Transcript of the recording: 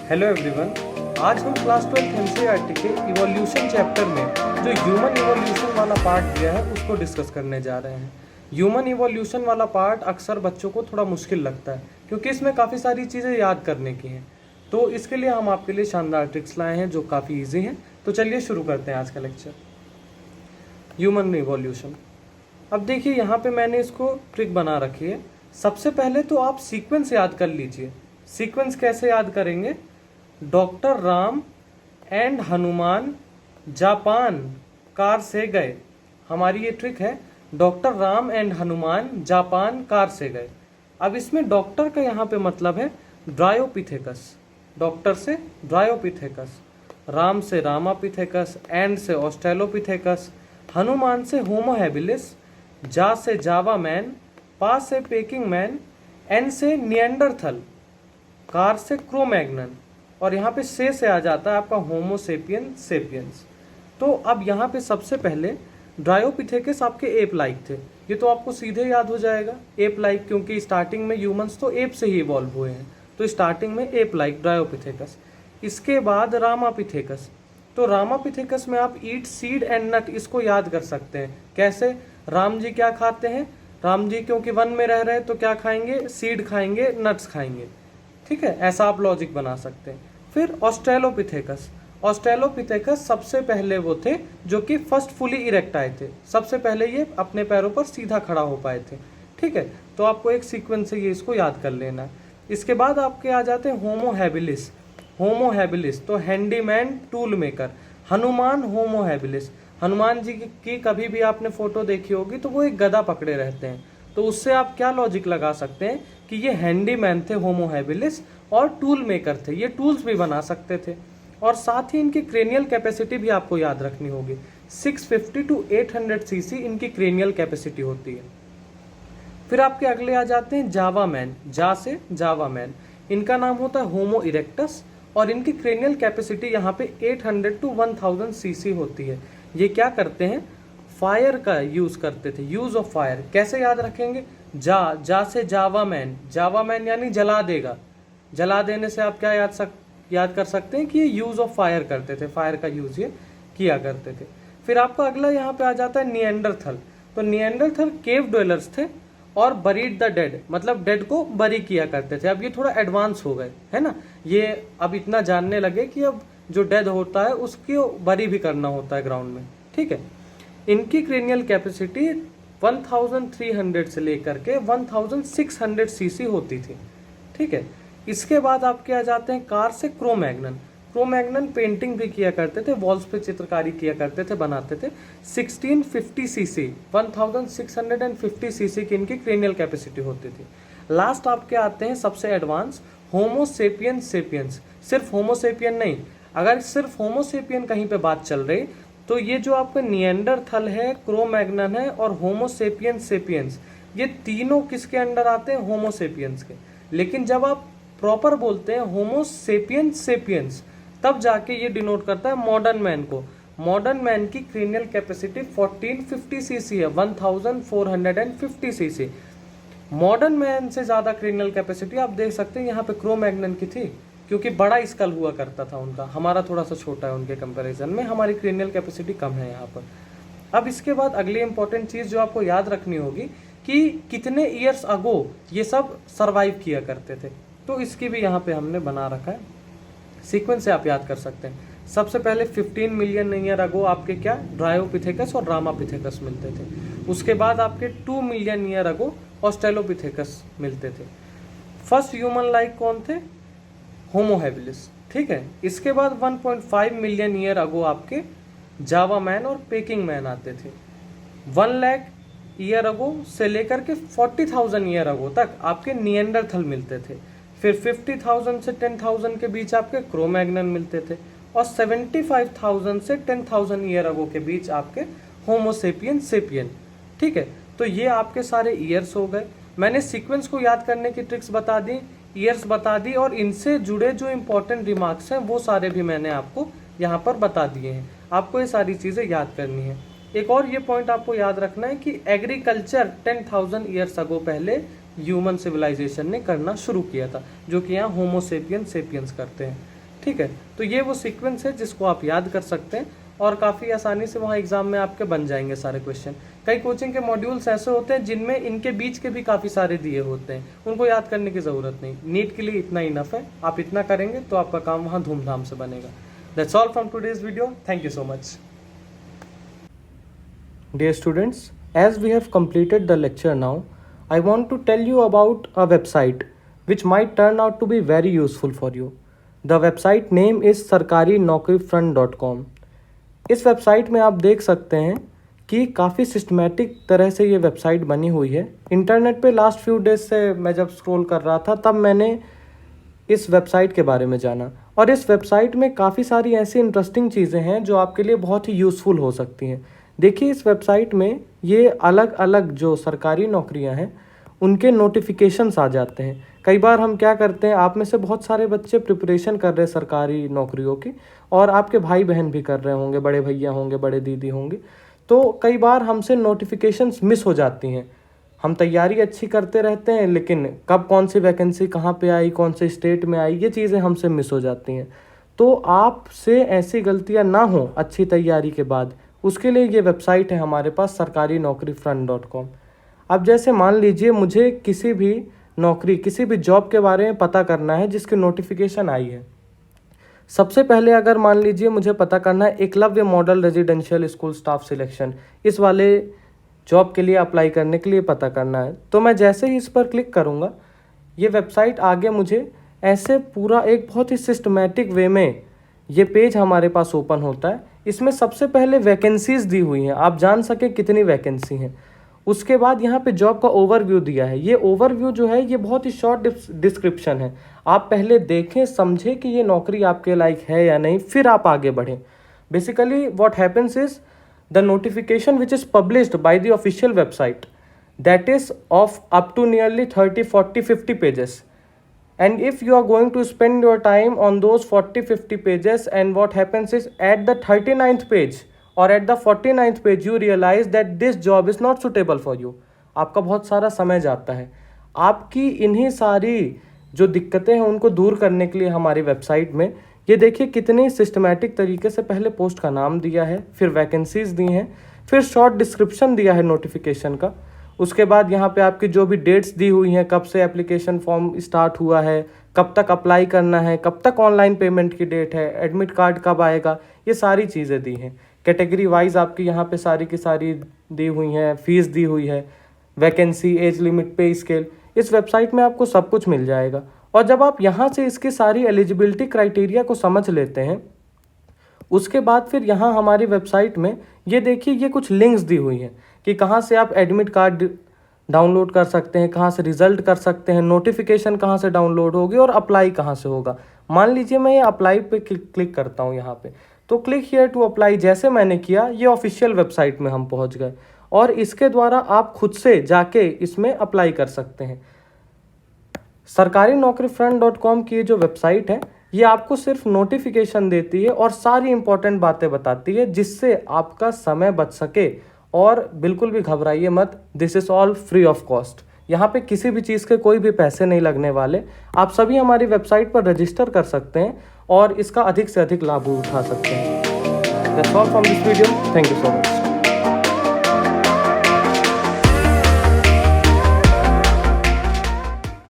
Hello everyone. आज हम class 12 NCERT के इवोल्यूशन चैप्टर में जो ह्यूमन इवोल्यूशन वाला पार्ट दिया है उसको डिस्कस करने जा रहे हैं। ह्यूमन इवोल्यूशन वाला पार्ट अक्सर बच्चों को थोड़ा मुश्किल लगता है क्योंकि इसमें काफ़ी सारी चीज़ें याद करने की हैं। तो इसके लिए हम आपके लिए शानदार ट्रिक्स लाए हैं जो काफ़ी ईजी हैं। तो चलिए शुरू करते हैं आज का लेक्चर, ह्यूमन इवोल्यूशन। अब देखिए यहाँ पे मैंने इसको ट्रिक बना रखी है। सबसे पहले तो आप सीक्वेंस याद कर लीजिए। सीक्वेंस कैसे याद करेंगे? Doctor Ram and Hanuman Japan car से गए। हमारी ये ट्रिक है, doctor Ram and Hanuman Japan car से गए। अब इसमें डॉक्टर का यहाँ पे मतलब है ड्रायोपिथेकस, डॉक्टर से ड्रायोपिथेकस, राम से रामापिथेकस, एंड से ऑस्ट्रेलोपिथेकस, हनुमान से होमो हैबिलिस, जा से जावा मैन, पा से पेकिंग मैन, एन से निएंडरथल, कार से क्रोमैग्नन, और यहाँ पे से आ जाता है आपका होमो सेपियंस सेपियंस। तो अब यहाँ पे सबसे पहले ड्रायोपिथेकस आपके एप लाइक थे, ये तो आपको सीधे याद हो जाएगा एप लाइक, क्योंकि स्टार्टिंग में ह्यूमंस तो एप से ही इवॉल्व हुए हैं, तो स्टार्टिंग में एप लाइक ड्रायोपिथेकस। इसके बाद रामापिथेकस, तो रामापिथेकस में आप ईट सीड एंड नट इसको याद कर सकते हैं। कैसे? राम जी क्या खाते हैं? राम जी क्योंकि वन में रह रहे हैं तो क्या खाएंगे? सीड खाएंगे, नट्स खाएंगे। ठीक है, ऐसा आप लॉजिक बना सकते हैं। फिर ऑस्ट्रेलोपिथेकस, ऑस्ट्रेलोपिथेकस सबसे पहले वो थे जो कि फर्स्ट फुली इरेक्ट आए थे, सबसे पहले ये अपने पैरों पर सीधा खड़ा हो पाए थे। ठीक है, तो आपको एक सीक्वेंस से ये इसको याद कर लेना है। इसके बाद आपके आ जाते हैं होमो हैबिलिस। होमो हैबिलिस तो handyman tool maker, Hanuman Homo habilis. Hanuman ji की कभी भी आपने फोटो देखी होगी तो वो एक गदा पकड़े रहते हैं, तो उससे आप क्या लॉजिक लगा सकते हैं कि ये हैंडीमैन थे होमो हैबिलिस और टूल मेकर थे, ये टूल्स भी बना सकते थे। और साथ ही इनकी क्रेनियल कैपेसिटी भी आपको याद रखनी होगी। 650 to 800 सीसी इनकी क्रेनियल कैपेसिटी होती है। फिर आपके अगले आ जाते हैं जावा मैन, जा से जावा मैन, इनका नाम होता है होमो इरेक्टस और इनकी क्रेनियल कैपेसिटी यहाँ पे 800 to 1000 सीसी होती है। ये क्या करते हैं? फायर का यूज करते थे, यूज ऑफ फायर। कैसे याद रखेंगे? जा से जावा मैन, जावा मैन यानी जला देगा, जला देने से आप क्या याद कर सकते हैं कि ये यूज ऑफ फायर करते थे, फायर का यूज ये किया करते थे। फिर आपका अगला यहाँ पे आ जाता है निएंडरथल, तो निएंडरथल केव ड्वेलर्स थे और बरीड द डेड, मतलब डेड को बरी किया करते थे। अब ये थोड़ा एडवांस हो गए है ना, ये अब इतना जानने लगे कि अब जो डेड होता है उसकी बरी भी करना होता है ग्राउंड में। ठीक है, इनकी क्रेनियल कैपेसिटी 1300 से लेकर के 1600 सीसी होती थी। ठीक है, इसके बाद आपके आ जाते हैं कार से क्रोमैग्नन। क्रोमैग्नन पेंटिंग भी किया करते थे, वॉल्स पे चित्रकारी किया करते थे, बनाते थे। 1650 सीसी 1650 सीसी की इनकी क्रेनियल कैपेसिटी होती थी। लास्ट आपके आते हैं सबसे एडवांस होमो सेपियंस सेपियंस। सिर्फ होमो सेपियन नहीं, अगर सिर्फ होमो सेपियन कहीं पे बात चल रही तो ये जो आपका निएंडरथल है, क्रोमैग्नन है और होमो सेपियंस सेपियंस, ये तीनों किसके अंडर आते हैं? होमो सेपियंस के। लेकिन जब आप प्रॉपर बोलते हैं होमो सेपियंस सेपियंस, तब जाके ये डिनोट करता है मॉडर्न मैन को। मॉडर्न मैन की क्रेनियल कैपेसिटी 1450 सीसी है, 1450 सीसी। मॉडर्न मैन से ज्यादा क्रेनियल कैपेसिटी आप देख सकते हैं यहाँ पे क्रोमैग्नन की थी, क्योंकि बड़ा स्कल हुआ करता था उनका, हमारा थोड़ा सा छोटा है उनके कंपैरिजन में, हमारी क्रेनियल कैपेसिटी कम है यहाँ पर। अब इसके बाद अगली इंपॉर्टेंट चीज जो आपको याद रखनी होगी कि कितने ईयर्स अगो ये सब सर्वाइव किया करते थे, तो इसकी भी यहाँ पे हमने बना रखा है। सीक्वेंस से आप याद कर सकते हैं। सबसे पहले 15 मिलियन ईयर अगो आपके क्या ड्रायोपिथेकस और रामापिथेकस मिलते थे। उसके बाद आपके 2 मिलियन ईयर अगो ऑस्ट्रेलोपिथेकस मिलते थे। फर्स्ट ह्यूमन लाइक कौन थे? Homo habilis. ठीक है, इसके बाद 1.5 मिलियन ईयर अगो आपके जावा मैन और पेकिंग मैन आते थे। 1 लाख ईयर अगो से लेकर के 40,000 ईयर अगो तक आपके निएंडरथल मिलते थे। फिर 50,000 से 10,000 के बीच आपके क्रोमैग्नन मिलते थे और 75,000 से 10,000 ईयर अगो के बीच आपके होमो सेपियन सेपियन। ठीक है, तो ये आपके सारे ईयर्स हो गए। मैंने सीक्वेंस को याद करने की ट्रिक्स बता दी, ईयर्स बता दी, और इनसे जुड़े जो इंपॉर्टेंट रिमार्क्स हैं वो सारे भी मैंने आपको यहाँ पर बता दिए हैं। आपको ये सारी चीज़ें याद करनी है। एक और ये पॉइंट आपको याद रखना है कि एग्रीकल्चर 10,000 ईयर्स अगो पहले ह्यूमन सिविलाइजेशन ने करना शुरू किया था, जो कि यहाँ होमो सेपियंस सेपियंस करते हैं। ठीक है, तो ये वो सीक्वेंस है जिसको आप याद कर सकते हैं और काफ़ी आसानी से वहाँ एग्जाम में आपके बन जाएंगे सारे क्वेश्चन। कई कोचिंग के मॉड्यूल्स ऐसे होते हैं जिनमें इनके बीच के भी काफ़ी सारे दिए होते हैं, उनको याद करने की ज़रूरत नहीं। नीट के लिए इतना इनफ है, आप इतना करेंगे तो आपका काम वहाँ धूमधाम से बनेगा। That's all from today's video, thank you so much. Dear students, as we have completed the lecture now, I want to tell you about a website which might turn out to be very useful for you. The website name is sarkarinaukri.com. इस website में आप देख सकते हैं कि काफ़ी systematic तरह से ये वेबसाइट बनी हुई है। इंटरनेट पे लास्ट फ्यू डेज से मैं जब स्क्रॉल कर रहा था तब मैंने इस वेबसाइट के बारे में जाना, और इस वेबसाइट में काफ़ी सारी ऐसी इंटरेस्टिंग चीज़ें हैं जो आपके लिए बहुत ही यूज़फुल हो सकती हैं। देखिए, इस वेबसाइट में ये अलग अलग जो सरकारी नौकरियां हैं उनके नोटिफिकेशंस आ जाते हैं। कई बार हम क्या करते हैं, आप में से बहुत सारे बच्चे प्रिपरेशन कर रहे हैं सरकारी नौकरियों की, और आपके भाई बहन भी कर रहे होंगे, बड़े भैया होंगे, बड़े दीदी होंगे, तो कई बार हमसे नोटिफिकेशंस मिस हो जाती हैं। हम तैयारी अच्छी करते रहते हैं लेकिन कब कौन सी वैकेंसी कहाँ पे आई, कौन से स्टेट में आई, ये चीज़ें हमसे मिस हो जाती हैं। तो आपसे ऐसी गलतियाँ ना हो अच्छी तैयारी के बाद, उसके लिए ये वेबसाइट है हमारे पास sarkarinaukrifront.com। अब जैसे मान लीजिए मुझे किसी भी नौकरी, किसी भी जॉब के बारे में पता करना है जिसकी नोटिफिकेशन आई है। सबसे पहले अगर मान लीजिए मुझे पता करना है Eklavya model residential school staff selection, इस वाले जॉब के लिए अप्लाई करने के लिए पता करना है, तो मैं जैसे ही इस पर क्लिक करूँगा ये वेबसाइट आगे मुझे ऐसे पूरा एक बहुत ही सिस्टमेटिक वे में ये पेज हमारे पास ओपन होता है। इसमें सबसे पहले वैकेंसीज दी हुई हैं, आप जान सके कितनी वैकेंसी हैं। उसके बाद यहाँ पे जॉब का ओवरव्यू दिया है। ये ओवरव्यू जो है ये बहुत ही शॉर्ट डिस्क्रिप्शन है, आप पहले देखें समझें कि ये नौकरी आपके लायक है या नहीं, फिर आप आगे बढ़ें। Basically what happens is the notification which is published by the official website that is of up to nearly 30, 40, 50 pages, and if you are going to spend your time on those 40-50 pages, and what happens is at the 39th page or at the 49th page you realize that this job is not suitable for you, आपका बहुत सारा समय जाता है। आपकी इन्हीं सारी जो दिक्कतें हैं उनको दूर करने के लिए हमारी वेबसाइट में ये देखिए कितनी सिस्टमेटिक तरीके से पहले पोस्ट का नाम दिया है, फिर वैकेंसीज दी हैं, फिर शॉर्ट डिस्क्रिप्शन दिया है नोटिफिकेशन का। उसके बाद यहाँ पे आपकी जो भी डेट्स दी हुई हैं, कब से एप्लीकेशन फॉर्म स्टार्ट हुआ है, कब तक अप्लाई करना है, कब तक ऑनलाइन पेमेंट की डेट है, एडमिट कार्ड कब आएगा, ये सारी चीज़ें दी हैं। कैटेगरी वाइज आपकी यहाँ पे सारी की सारी दी हुई हैं, फीस दी हुई है, वैकेंसी, एज लिमिट, पे स्केल, इस वेबसाइट में आपको सब कुछ मिल जाएगा। और जब आप यहाँ से इसकी सारी एलिजिबिलिटी क्राइटेरिया को समझ लेते हैं, उसके बाद फिर यहाँ हमारी वेबसाइट में ये देखिए ये कुछ लिंक्स दी हुई हैं कि कहाँ से आप एडमिट कार्ड डाउनलोड कर सकते हैं, कहाँ से रिजल्ट कर सकते हैं, नोटिफिकेशन कहाँ से डाउनलोड होगी और अप्लाई कहाँ से होगा। मान लीजिए मैं ये अप्लाई पे क्लिक करता हूँ यहाँ पे, तो क्लिक हियर टू अप्लाई जैसे मैंने किया ये ऑफिशियल वेबसाइट में हम पहुँच गए, और इसके द्वारा आप खुद से जाके इसमें अप्लाई कर सकते हैं। sarkarinaukrifront.com की जो वेबसाइट है ये आपको सिर्फ नोटिफिकेशन देती है और सारी इंपॉर्टेंट बातें बताती है जिससे आपका समय बच सके। और बिल्कुल भी घबराइए मत, this is all free of cost. यहाँ पे किसी भी चीज़ के कोई भी पैसे नहीं लगने वाले। आप सभी हमारी वेबसाइट पर रजिस्टर कर सकते हैं और इसका अधिक से अधिक लाभ उठा सकते हैं। That's all from this video, thank you so much.